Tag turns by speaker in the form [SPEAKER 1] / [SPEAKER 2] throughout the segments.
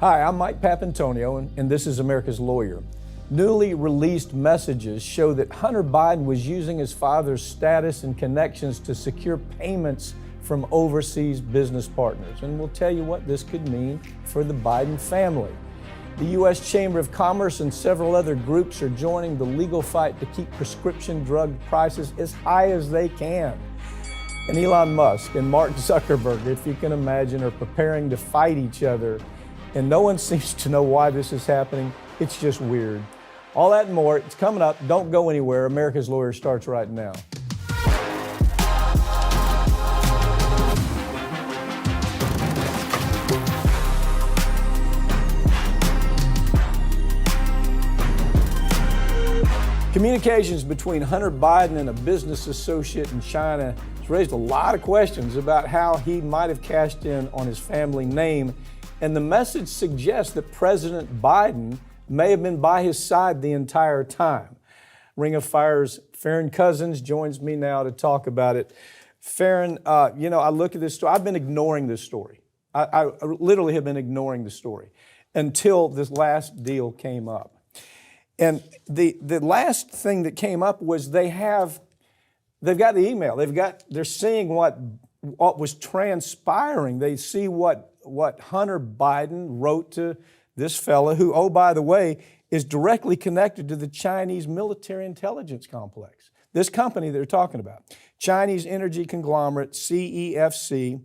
[SPEAKER 1] Hi, I'm Mike Papantonio, and this is America's Lawyer. Newly released messages show that Hunter Biden was using his father's status and connections to secure payments from overseas business partners. And we'll tell you what this could mean for the Biden family. The U.S. Chamber of Commerce and several other groups are joining the legal fight to keep prescription drug prices as high as they can. And Elon Musk and Mark Zuckerberg, if you can imagine, are preparing to fight each other. And no one seems to know why this is happening. It's just weird. All that and more, it's coming up. Don't go anywhere. America's Lawyer starts right now. Communications between Hunter Biden and a business associate in China has raised a lot of questions about how he might have cashed in on his family name. And the message suggests that President Biden may have been by his side the entire time. Ring of Fire's Farron Cousins joins me now to talk about it. Farron, I look at this story. I've been ignoring this story. I literally have been ignoring the story until this last deal came up. And the last thing that came up was they've got the email. They're seeing what was transpiring. They see what Hunter Biden wrote to this fella who, oh, by the way, is directly connected to the Chinese military intelligence complex. This company they're talking about, Chinese energy conglomerate CEFC,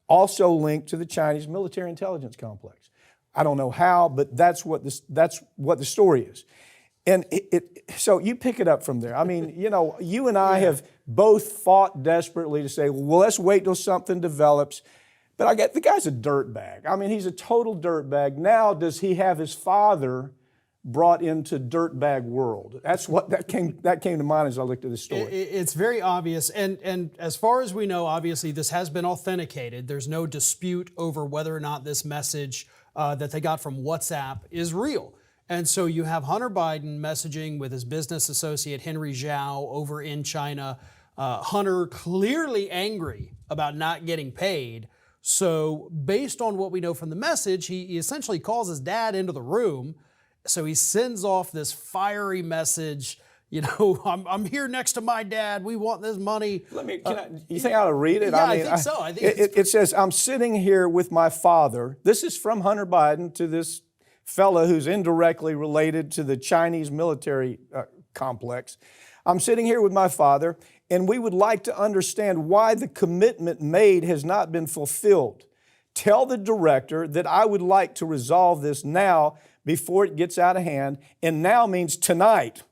[SPEAKER 1] also linked to the Chinese military intelligence complex. I don't know how, but that's what the story is. And so you pick it up from there. I mean, you and I have both fought desperately to say, well, let's wait till something develops. But the guy's a dirtbag. I mean, he's a total dirtbag. Now, does he have his father brought into dirtbag world? That's what that came to mind as I looked at this story.
[SPEAKER 2] It's very obvious, and as far as we know, obviously this has been authenticated. There's no dispute over whether or not this message that they got from WhatsApp is real. And so you have Hunter Biden messaging with his business associate Henry Zhao over in China. Hunter clearly angry about not getting paid. So based on what we know from the message, he essentially calls his dad into the room. So he sends off this fiery message. I'm here next to my dad. We want this money.
[SPEAKER 1] You think I ought to read it?
[SPEAKER 2] Yeah, I think so. I think
[SPEAKER 1] it says, I'm sitting here with my father. This is from Hunter Biden to this fella who's indirectly related to the Chinese military complex. I'm sitting here with my father, and we would like to understand why the commitment made has not been fulfilled. Tell the director that I would like to resolve this now before it gets out of hand, and now means tonight.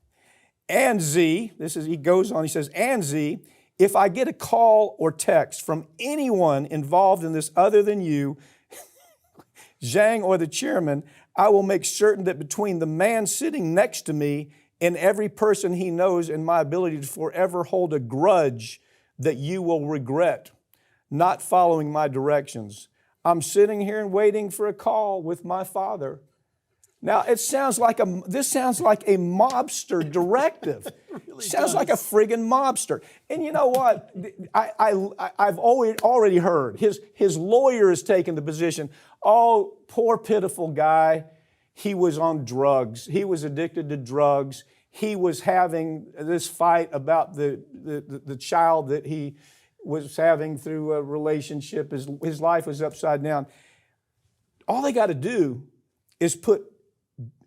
[SPEAKER 1] And Z, he goes on, he says, and Z, if I get a call or text from anyone involved in this other than you, Zhang or the chairman, I will make certain that between the man sitting next to me and every person he knows and my ability to forever hold a grudge that you will regret not following my directions. I'm sitting here and waiting for a call with my father. Now, this sounds like a mobster directive. It really sounds like a friggin' mobster. And you know what? I've already heard his lawyer has taken the position, oh, poor pitiful guy. He was on drugs. He was addicted to drugs. He was having this fight about the child that he was having through a relationship. His life was upside down. All they got to do is put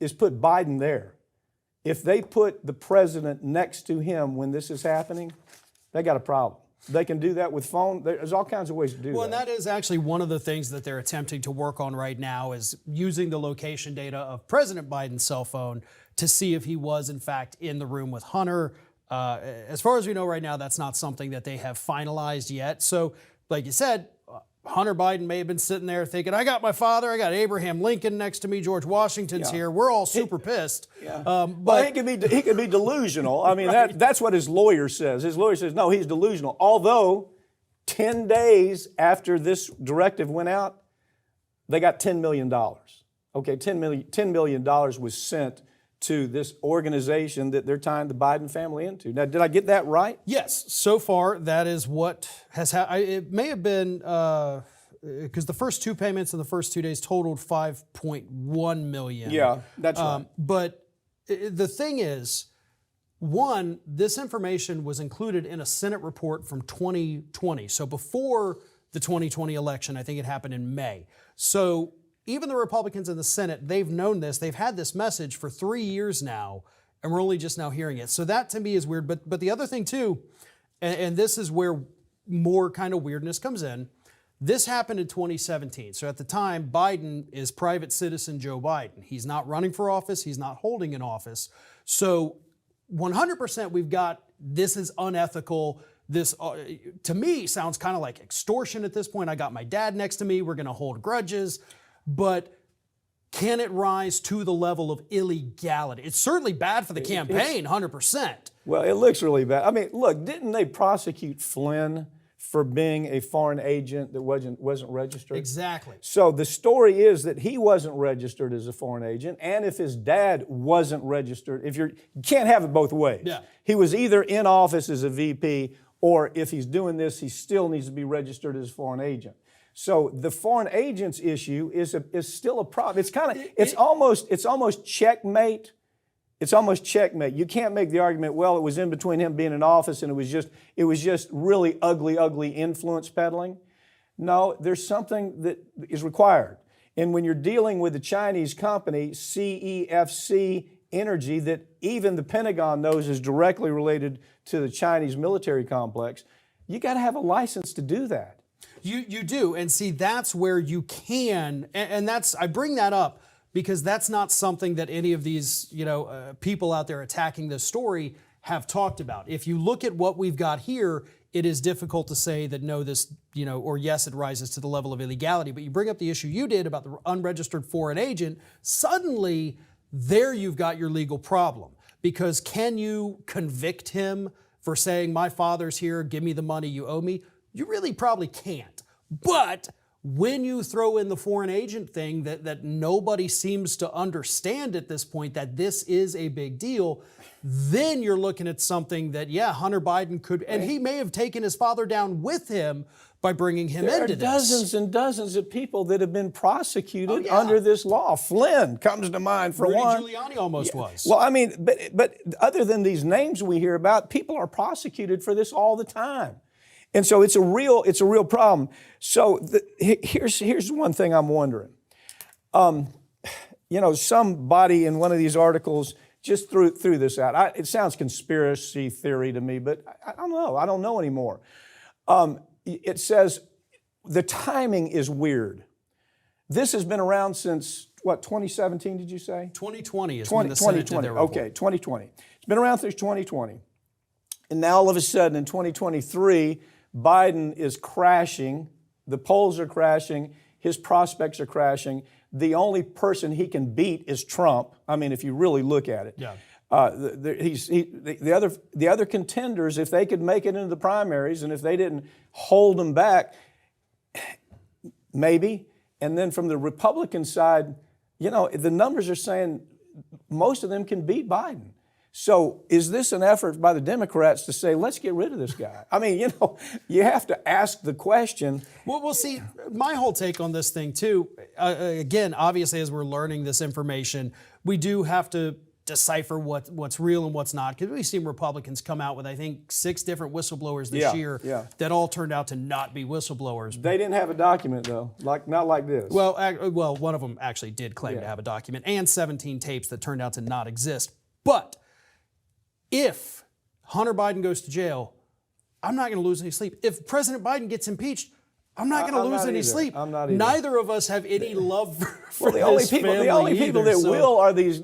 [SPEAKER 1] Biden there. If they put the president next to him when this is happening, they got a problem. They can do that with phone. There's all kinds of ways to do that.
[SPEAKER 2] Well, and that is actually one of the things that they're attempting to work on right now is using the location data of President Biden's cell phone to see if he was, in fact, in the room with Hunter. As far as we know right now, that's not something that they have finalized yet. So, like you said, Hunter Biden may have been sitting there thinking, I got my father, I got Abraham Lincoln next to me, George Washington's here. We're all super pissed.
[SPEAKER 1] Yeah. But he could be delusional. I mean, right. That's what his lawyer says. His lawyer says, no, he's delusional. Although 10 days after this directive went out, they got $10 million. Okay, $10 million was sent to this organization that they're tying the Biden family into. Now, did I get that right?
[SPEAKER 2] Yes. So far, that is what has happened. It may have been because the first two payments in the first 2 days totaled $5.1 million.
[SPEAKER 1] Yeah, that's right.
[SPEAKER 2] But the thing is, one, this information was included in a Senate report from 2020. So before the 2020 election, I think it happened in May. So even the Republicans in the Senate, they've known this. They've had this message for 3 years now, and we're only just now hearing it. So that to me is weird. But the other thing too, and this is where more kind of weirdness comes in, this happened in 2017. So at the time, Biden is private citizen Joe Biden. He's not running for office. He's not holding an office. So 100% we've got this is unethical. This, to me, sounds kind of like extortion at this point. I got my dad next to me. We're going to hold grudges. But can it rise to the level of illegality? It's certainly bad for the campaign, 100%.
[SPEAKER 1] Well, it looks really bad. I mean, look, didn't they prosecute Flynn for being a foreign agent that wasn't registered?
[SPEAKER 2] Exactly.
[SPEAKER 1] So the story is that he wasn't registered as a foreign agent, and if his dad wasn't registered, you can't have it both ways.
[SPEAKER 2] Yeah.
[SPEAKER 1] He was either in office as a VP, or if he's doing this, he still needs to be registered as a foreign agent. So the foreign agents issue is still a problem. It's almost checkmate. It's almost checkmate. You can't make the argument, well, it was in between him being in office and it was just really ugly influence peddling. No, there's something that is required. And when you're dealing with the Chinese company, CEFC Energy, that even the Pentagon knows is directly related to the Chinese military complex, you got to have a license to do that.
[SPEAKER 2] You do. And see, that's where you can, and that's, I bring that up because that's not something that any of these, people out there attacking this story have talked about. If you look at what we've got here, it is difficult to say that no, this, or yes, it rises to the level of illegality. But you bring up the issue you did about the unregistered foreign agent, suddenly there you've got your legal problem. Because can you convict him for saying, my father's here, give me the money you owe me? You really probably can't. But when you throw in the foreign agent thing that nobody seems to understand at this point, that this is a big deal, then you're looking at something that, Hunter Biden could, and he may have taken his father down with him by bringing him into this.
[SPEAKER 1] There are dozens and dozens of people that have been prosecuted under this law. Flynn comes to mind for one.
[SPEAKER 2] Rudy Giuliani almost was.
[SPEAKER 1] Well, I mean, but other than these names we hear about, people are prosecuted for this all the time. And so it's a real problem. So here's one thing I'm wondering. Somebody in one of these articles just threw this out. It sounds conspiracy theory to me, but I don't know. I don't know anymore. It says the timing is weird. This has been around since, 2017, did you say?
[SPEAKER 2] 2020 is when the Senate did their report.
[SPEAKER 1] Okay, 2020. It's been around since 2020. And now all of a sudden in 2023, Biden is crashing, the polls are crashing, his prospects are crashing. The only person he can beat is Trump. I mean, if you really look at it.
[SPEAKER 2] Yeah.
[SPEAKER 1] The other contenders, if they could make it into the primaries and if they didn't hold them back, maybe. And then from the Republican side, the numbers are saying most of them can beat Biden. So is this an effort by the Democrats to say, let's get rid of this guy? I mean, you have to ask the question.
[SPEAKER 2] Well, we'll see. My whole take on this thing, too, again, obviously, as we're learning this information, we do have to decipher what's real and what's not. Because we've seen Republicans come out with, I think, 6 different whistleblowers this year that all turned out to not be whistleblowers.
[SPEAKER 1] They didn't have a document, though, not like this.
[SPEAKER 2] Well, one of them actually did claim to have a document and 17 tapes that turned out to not exist. But if Hunter Biden goes to jail, I'm not going to lose any sleep. If President Biden gets impeached, I'm not going to lose any sleep.
[SPEAKER 1] I'm not either.
[SPEAKER 2] Neither of us have any love for
[SPEAKER 1] the only people that will are these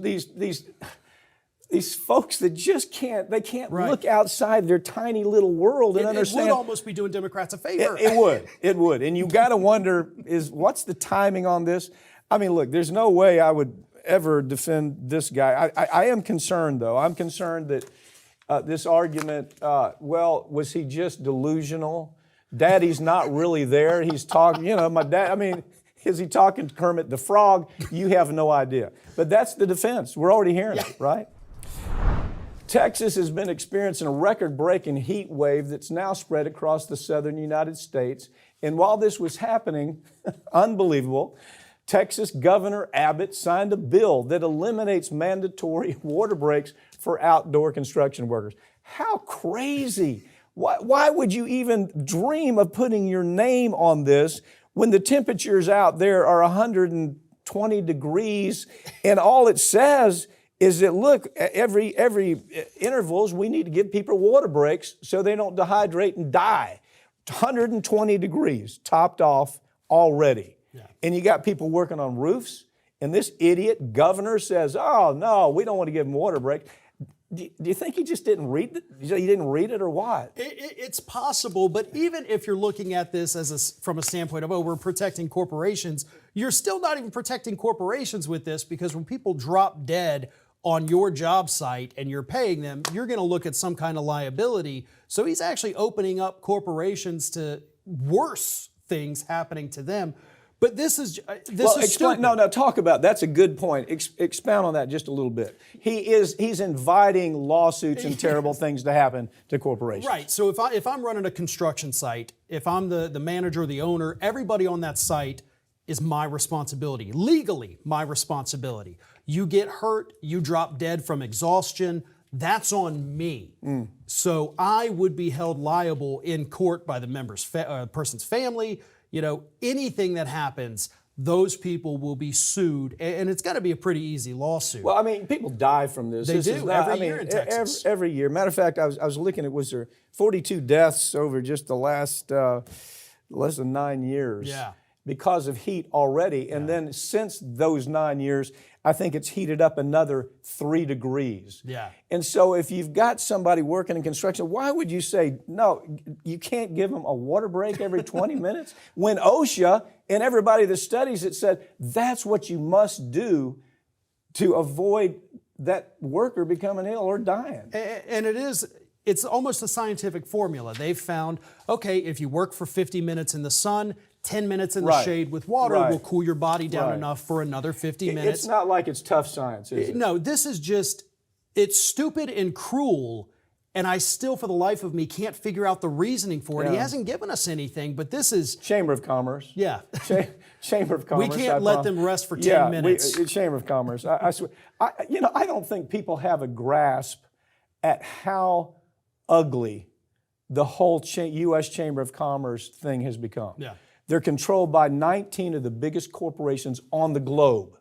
[SPEAKER 1] folks that just can't look outside their tiny little world and understand.
[SPEAKER 2] It would almost be doing Democrats a favor.
[SPEAKER 1] It would. And you got to wonder, what's the timing on this? I mean, look, there's no way I would ever defend this guy. I am concerned, though. I'm concerned that this argument, was he just delusional? Daddy's not really there. He's talking, my dad, I mean, is he talking to Kermit the Frog? You have no idea. But that's the defense. We're already hearing it, right? Texas has been experiencing a record-breaking heat wave that's now spread across the southern United States. And while this was happening, unbelievable, Texas Governor Abbott signed a bill that eliminates mandatory water breaks for outdoor construction workers. How crazy! Why would you even dream of putting your name on this when the temperatures out there are 120 degrees and all it says is that, look, every intervals we need to give people water breaks so they don't dehydrate and die. 120 degrees, topped off already. Yeah. And you got people working on roofs, and this idiot governor says, oh, no, we don't want to give them water breaks. Do you think he just didn't read it? He didn't read it or what?
[SPEAKER 2] It's possible, but even if you're looking at this from a standpoint of, oh, we're protecting corporations, you're still not even protecting corporations with this, because when people drop dead on your job site and you're paying them, you're going to look at some kind of liability. So he's actually opening up corporations to worse things happening to them. But this is stupid.
[SPEAKER 1] No, talk about, that's a good point. Expound on that just a little bit. He's inviting lawsuits and terrible things to happen to corporations.
[SPEAKER 2] Right. So if I'm running a construction site, if I'm the manager or the owner, everybody on that site is my responsibility, legally my responsibility. You get hurt, you drop dead from exhaustion, that's on me. So I would be held liable in court by the person's family. You know, anything that happens, those people will be sued, and it's got to be a pretty easy lawsuit.
[SPEAKER 1] Well, I mean, people die from this.
[SPEAKER 2] They do every year in Texas.
[SPEAKER 1] Every year. Matter of fact, I was looking at, was there 42 deaths over just the last less than 9 years?
[SPEAKER 2] Yeah.
[SPEAKER 1] Because of heat already. And then since those 9 years, I think it's heated up another 3 degrees.
[SPEAKER 2] Yeah.
[SPEAKER 1] And so if you've got somebody working in construction, why would you say, no, you can't give them a water break every 20 minutes? When OSHA and everybody that studies it said, that's what you must do to avoid that worker becoming ill or dying.
[SPEAKER 2] And it's almost a scientific formula. They've found, okay, if you work for 50 minutes in the sun, 10 minutes in the shade with water will cool your body down enough for another 50 minutes.
[SPEAKER 1] It's not like it's tough science, is it?
[SPEAKER 2] No, this is just, it's stupid and cruel, and I still, for the life of me, can't figure out the reasoning for it.
[SPEAKER 1] Yeah.
[SPEAKER 2] He hasn't given us anything, but this is...
[SPEAKER 1] Chamber of Commerce.
[SPEAKER 2] Yeah.
[SPEAKER 1] Chamber of Commerce.
[SPEAKER 2] We can't let them rest for 10 minutes.
[SPEAKER 1] Chamber of Commerce. I swear. I don't think people have a grasp at how ugly the whole U.S. Chamber of Commerce thing has become.
[SPEAKER 2] Yeah.
[SPEAKER 1] They're controlled by 19 of the biggest corporations on the globe.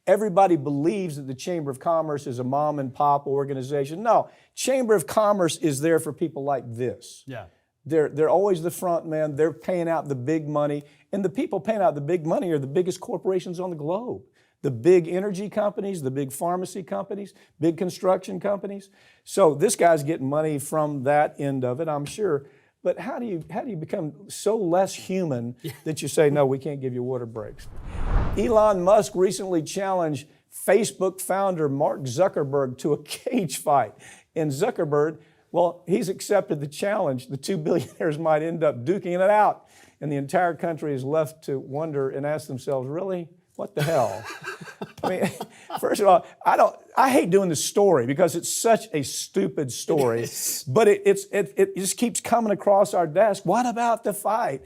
[SPEAKER 1] Everybody believes that the Chamber of Commerce is a mom and pop organization. No, Chamber of Commerce is there for people like this.
[SPEAKER 2] Yeah.
[SPEAKER 1] They're always the front man. They're paying out the big money. And the people paying out the big money are the biggest corporations on the globe. The big energy companies, the big pharmacy companies, big construction companies. So this guy's getting money from that end of it, I'm sure. But how do you become so less human that you say, no, we can't give you water breaks? Elon Musk recently challenged Facebook founder Mark Zuckerberg to a cage fight. And Zuckerberg, well, he's accepted the challenge. The two billionaires might end up duking it out. And the entire country is left to wonder and ask themselves, really? What the hell? I mean, first of all, I hate doing this story because it's such a stupid story, but it just keeps coming across our desk. What about the fight?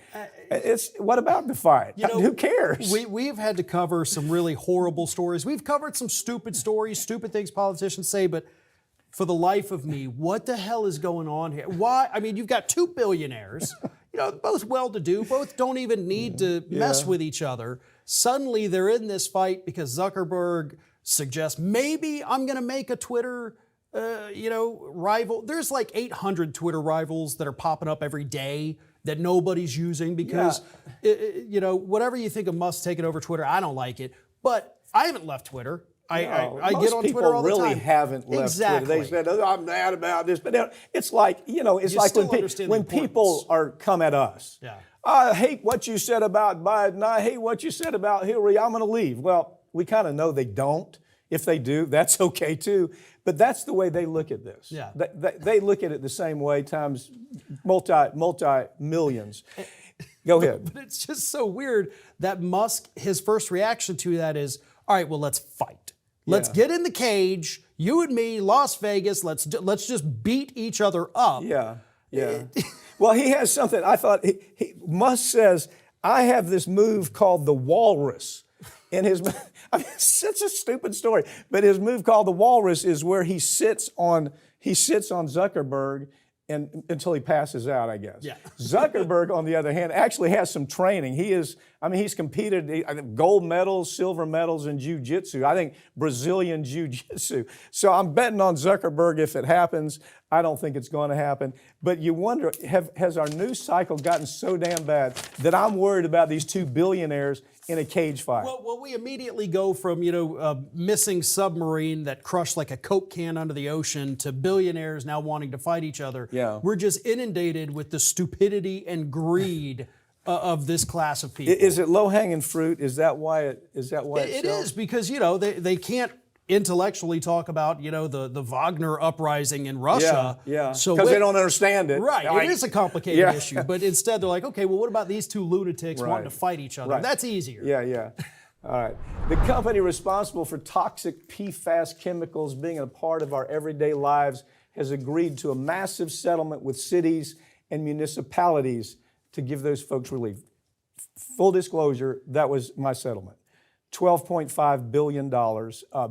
[SPEAKER 1] What about the fight? Who cares?
[SPEAKER 2] We've had to cover some really horrible stories. We've covered some stupid stories, stupid things politicians say, but for the life of me, what the hell is going on here? Why? I mean, you've got two billionaires, both well-to-do, both don't even need to mess with each other. Suddenly they're in this fight because Zuckerberg suggests maybe I'm going to make a Twitter, rival. There's like 800 Twitter rivals that are popping up every day that nobody's using because, whatever you think of Musk taking over Twitter, I don't like it. But I haven't left Twitter. I get on Twitter all the time.
[SPEAKER 1] Most people really haven't left Twitter. They said, oh, I'm mad about this. But it's like, it's like when people come at us.
[SPEAKER 2] Yeah.
[SPEAKER 1] I hate what you said about Biden. I hate what you said about Hillary. I'm going to leave. Well, we kind of know they don't. If they do, that's okay too. But that's the way they look at this.
[SPEAKER 2] Yeah.
[SPEAKER 1] They look at it the same way times multi-millions. Go ahead.
[SPEAKER 2] But it's just so weird that Musk, his first reaction to that is, all right, well, let's fight. Let's
[SPEAKER 1] Yeah.
[SPEAKER 2] get in the cage, you and me, Las Vegas. Let's just beat each other up.
[SPEAKER 1] Yeah, yeah. Well, he has something. I thought Musk says, I have this move called the walrus. And I mean, it's such a stupid story, but his move called the walrus is where he sits on Zuckerberg until he passes out, I guess.
[SPEAKER 2] Yeah.
[SPEAKER 1] Zuckerberg, on the other hand, actually has some training. He's competed gold medals, silver medals in jiu-jitsu. I think Brazilian jiu-jitsu. So I'm betting on Zuckerberg if it happens. I don't think it's going to happen. But you wonder, has our news cycle gotten so damn bad that I'm worried about these two billionaires in a cage fight?
[SPEAKER 2] Well, we immediately go from, missing submarine that crushed like a Coke can under the ocean to billionaires now wanting to fight each other.
[SPEAKER 1] Yeah.
[SPEAKER 2] We're just inundated with the stupidity and greed of this class of people.
[SPEAKER 1] Is it low-hanging fruit? Is that why it
[SPEAKER 2] It
[SPEAKER 1] sells?
[SPEAKER 2] is because, they can't intellectually talk about, the Wagner uprising in Russia.
[SPEAKER 1] Yeah,
[SPEAKER 2] So
[SPEAKER 1] because they don't understand it.
[SPEAKER 2] Right,
[SPEAKER 1] Like,
[SPEAKER 2] it is a complicated
[SPEAKER 1] Yeah.
[SPEAKER 2] issue, but instead they're like, okay, well, what about these two lunatics wanting
[SPEAKER 1] Right.
[SPEAKER 2] to fight each other?
[SPEAKER 1] Right.
[SPEAKER 2] That's easier.
[SPEAKER 1] Yeah. All right. The company responsible for toxic PFAS chemicals being a part of our everyday lives has agreed to a massive settlement with cities and municipalities to give those folks relief. Full disclosure, that was my settlement. $12.5 billion.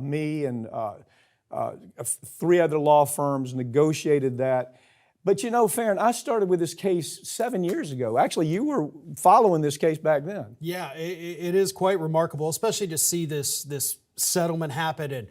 [SPEAKER 1] Me and 3 other law firms negotiated that. But Farron, I started with this case 7 years ago. Actually, you were following this case back then.
[SPEAKER 2] Yeah, it is quite remarkable, especially to see this settlement happen. And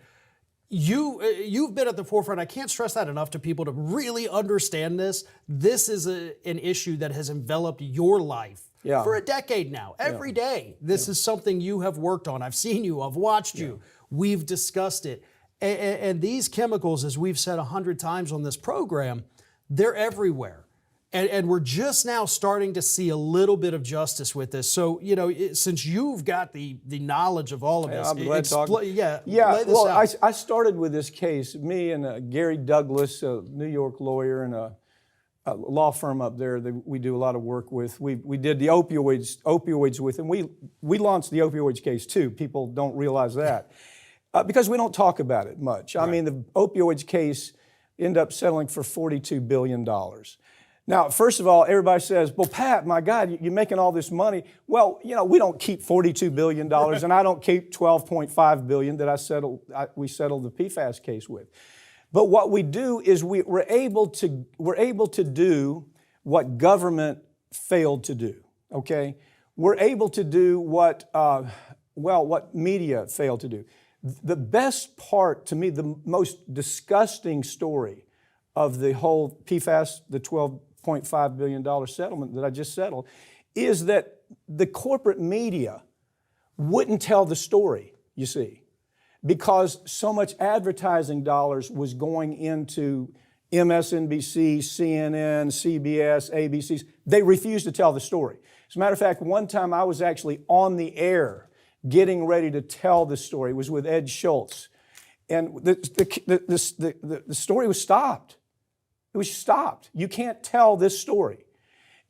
[SPEAKER 2] you've been at the forefront. I can't stress that enough to people to really understand this. This is an issue that has enveloped your life for a decade now. Every day, this is something you have worked on. I've seen you. I've watched you. We've discussed it. And these chemicals, as we've said 100 times on this program, they're everywhere. And we're just now starting to see a little bit of justice with this. So, since you've got the knowledge of all of this,
[SPEAKER 1] I'm glad talking.
[SPEAKER 2] lay this
[SPEAKER 1] Well,
[SPEAKER 2] out.
[SPEAKER 1] I started with this case. Me and Gary Douglas, a New York lawyer and a law firm up there that we do a lot of work with. We did the opioids with, and we launched the opioids case too. People don't realize that because we don't talk about it much. I mean, the opioids case ended up settling for $42 billion. Now, first of all, everybody says, well, Pat, my God, you're making all this money. Well, we don't keep $42 billion, and I don't keep $12.5 billion that we settled the PFAS case with. But what we do is we're able to do what government failed to do, okay? We're able to do what media failed to do. The best part, to me, the most disgusting story of the whole PFAS, the $12.5 billion settlement that I just settled, is that the corporate media wouldn't tell the story, you see, because so much advertising dollars was going into MSNBC, CNN, CBS, ABC. They refused to tell the story. As a matter of fact, one time I was actually on the air getting ready to tell the story. It was with Ed Schultz. And the story was stopped. It was stopped. You can't tell this story.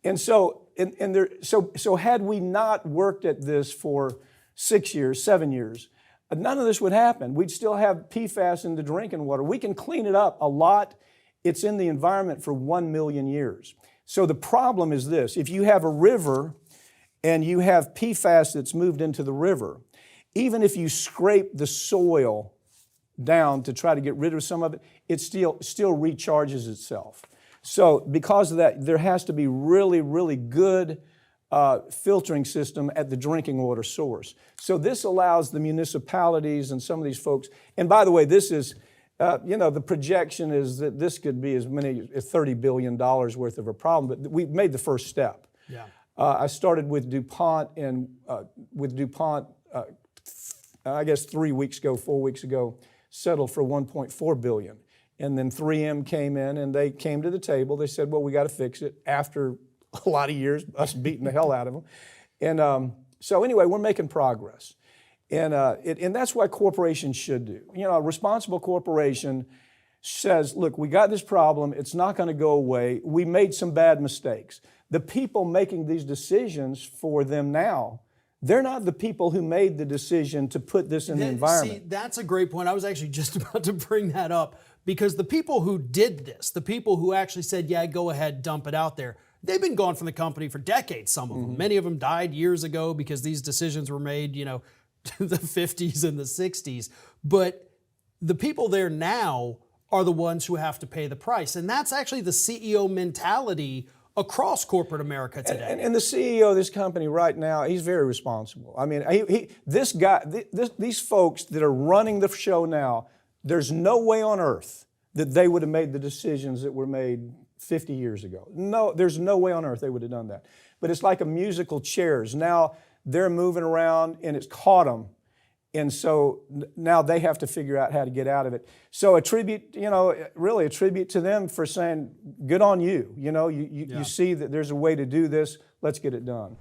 [SPEAKER 1] And so had we not worked at this for 6 years, 7 years, none of this would happen. We'd still have PFAS in the drinking water. We can clean it up a lot. It's in the environment for 1 million years. So the problem is this. If you have a river and you have PFAS that's moved into the river, even if you scrape the soil down to try to get rid of some of it, it still recharges itself. So because of that, there has to be really, really good filtering system at the drinking water source. So this allows the municipalities and some of these folks, and by the way, this is, the projection is that this could be as many as $30 billion worth of a problem, but we've made the first step.
[SPEAKER 2] Yeah.
[SPEAKER 1] I started with DuPont, and I guess 4 weeks ago, settled for $1.4 billion. And then 3M came in and they came to the table. They said, well, we got to fix it after a lot of years, us beating the hell out of them. And so anyway, we're making progress. And that's what corporations should do. A responsible corporation says, look, we got this problem. It's not going to go away. We made some bad mistakes. The people making these decisions for them now, They're not the people who made the decision to put this in the environment.
[SPEAKER 2] See, that's a great point. I was actually just about to bring that up, because the people who did this, the people who actually said, yeah, go ahead, dump it out there, they've been gone from the company for decades, some of them. Many of them died years ago because these decisions were made, the 50s and the 60s. But the people there now are the ones who have to pay the price. And that's actually the CEO mentality across corporate America today.
[SPEAKER 1] And the CEO of this company right now, he's very responsible. I mean, this guy, these folks that are running the show now, there's no way on earth that they would have made the decisions that were made 50 years ago. No, there's no way on earth they would have done that. But it's like a musical chairs. Now they're moving around and it's caught them. And so now they have to figure out how to get out of it. So a tribute, really a tribute to them for saying, good on you. You see that there's a way to do this. Let's get it done.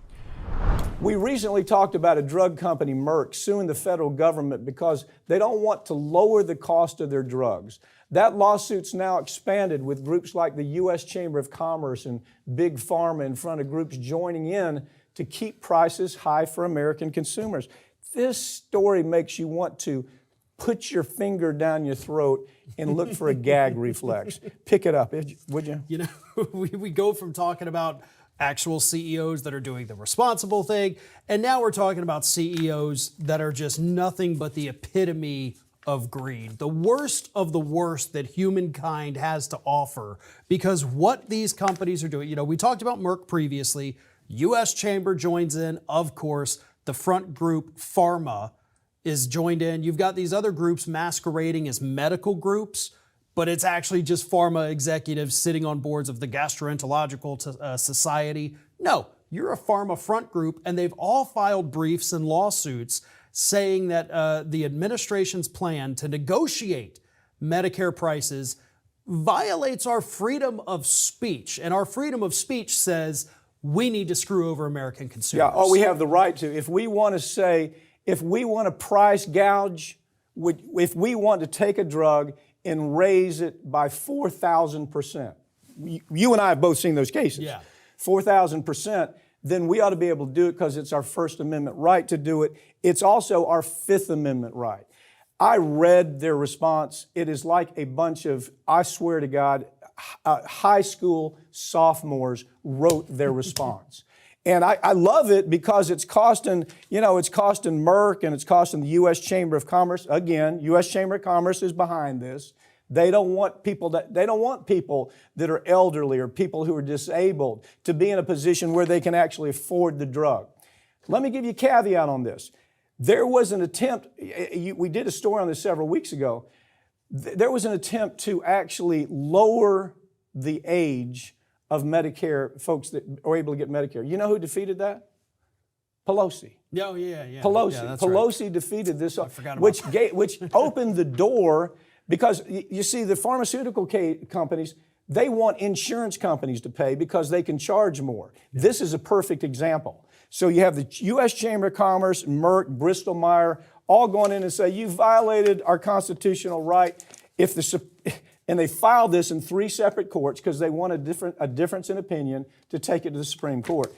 [SPEAKER 1] We recently talked about a drug company, Merck, suing the federal government because they don't want to lower the cost of their drugs. That lawsuit's now expanded with groups like the U.S. Chamber of Commerce and Big Pharma in front of groups joining in to keep prices high for American consumers. This story makes you want to put your finger down your throat and look for a gag reflex. Pick it up, would you?
[SPEAKER 2] We go from talking about actual CEOs that are doing the responsible thing, and now we're talking about CEOs that are just nothing but the epitome of greed, the worst of the worst that humankind has to offer, because what these companies are doing, we talked about Merck previously, U.S. Chamber joins in, of course, the front group, Pharma, is joined in. You've got these other groups masquerading as medical groups, but it's actually just pharma executives sitting on boards of the Gastroenterological Society. No, you're a pharma front group, and they've all filed briefs and lawsuits saying that the administration's plan to negotiate Medicare prices violates our freedom of speech. And our freedom of speech says we need to screw over American consumers.
[SPEAKER 1] Yeah, we have the right to. If we want to say, if we want to price gouge, if we want to take a drug and raise it by 4,000%. You and I have both seen those cases.
[SPEAKER 2] Yeah.
[SPEAKER 1] 4,000%, then we ought to be able to do it because it's our First Amendment right to do it. It's also our Fifth Amendment right. I read their response. It is like a bunch of, I swear to God, high school sophomores wrote their response. And I love it because it's costing Merck and it's costing the U.S. Chamber of Commerce. Again, U.S. Chamber of Commerce is behind this. They don't want people that are elderly or people who are disabled to be in a position where they can actually afford the drug. Let me give you a caveat on this. There was an attempt, we did a story on this several weeks ago. There was an attempt to actually lower the age of Medicare, folks that are able to get Medicare. You know who defeated that? Pelosi.
[SPEAKER 2] Oh, yeah.
[SPEAKER 1] Pelosi.
[SPEAKER 2] Yeah,
[SPEAKER 1] Pelosi
[SPEAKER 2] right.
[SPEAKER 1] defeated this,
[SPEAKER 2] which
[SPEAKER 1] which opened the door, because you see the pharmaceutical companies, they want insurance companies to pay because they can charge more. Yeah. This is a perfect example. So you have the U.S. Chamber of Commerce, Merck, Bristol Myers, all going in and say, you violated our constitutional right. And they filed this in 3 separate courts because they want a difference in opinion to take it to the Supreme Court.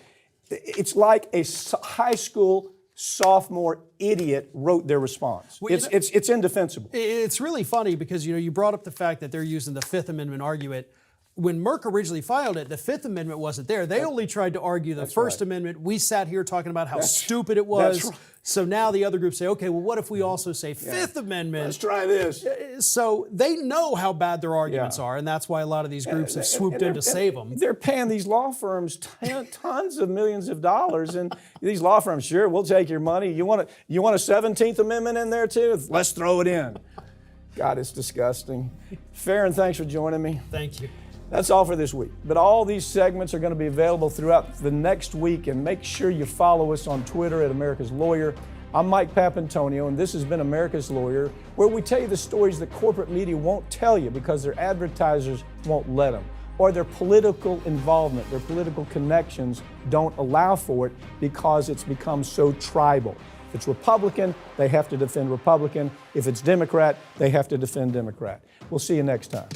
[SPEAKER 1] It's like a high school sophomore idiot wrote their response. Well, it's indefensible.
[SPEAKER 2] It's really funny because you brought up the fact that they're using the Fifth Amendment argument. When Merck originally filed it, the Fifth Amendment wasn't there. They only tried to argue the First Amendment. We sat here talking about how stupid it was.
[SPEAKER 1] Right.
[SPEAKER 2] So now the other groups say, okay, well, what if we also say Fifth Amendment?
[SPEAKER 1] Let's try this.
[SPEAKER 2] So they know how bad their arguments are, and that's why a lot of these groups have swooped in to save them.
[SPEAKER 1] They're paying these law firms tons of millions of dollars, and these law firms, sure, we'll take your money. You want a 17th Amendment in there too? Let's throw it in. God, it's disgusting. Farron, thanks for joining me.
[SPEAKER 2] Thank you.
[SPEAKER 1] That's all for this week. But all these segments are going to be available throughout the next week, and make sure you follow us on Twitter at America's Lawyer. I'm Mike Papantonio, and this has been America's Lawyer, where we tell you the stories that corporate media won't tell you because their advertisers won't let them, or their political involvement, their political connections don't allow for it because it's become so tribal. If it's Republican, they have to defend Republican. If it's Democrat, they have to defend Democrat. We'll see you next time.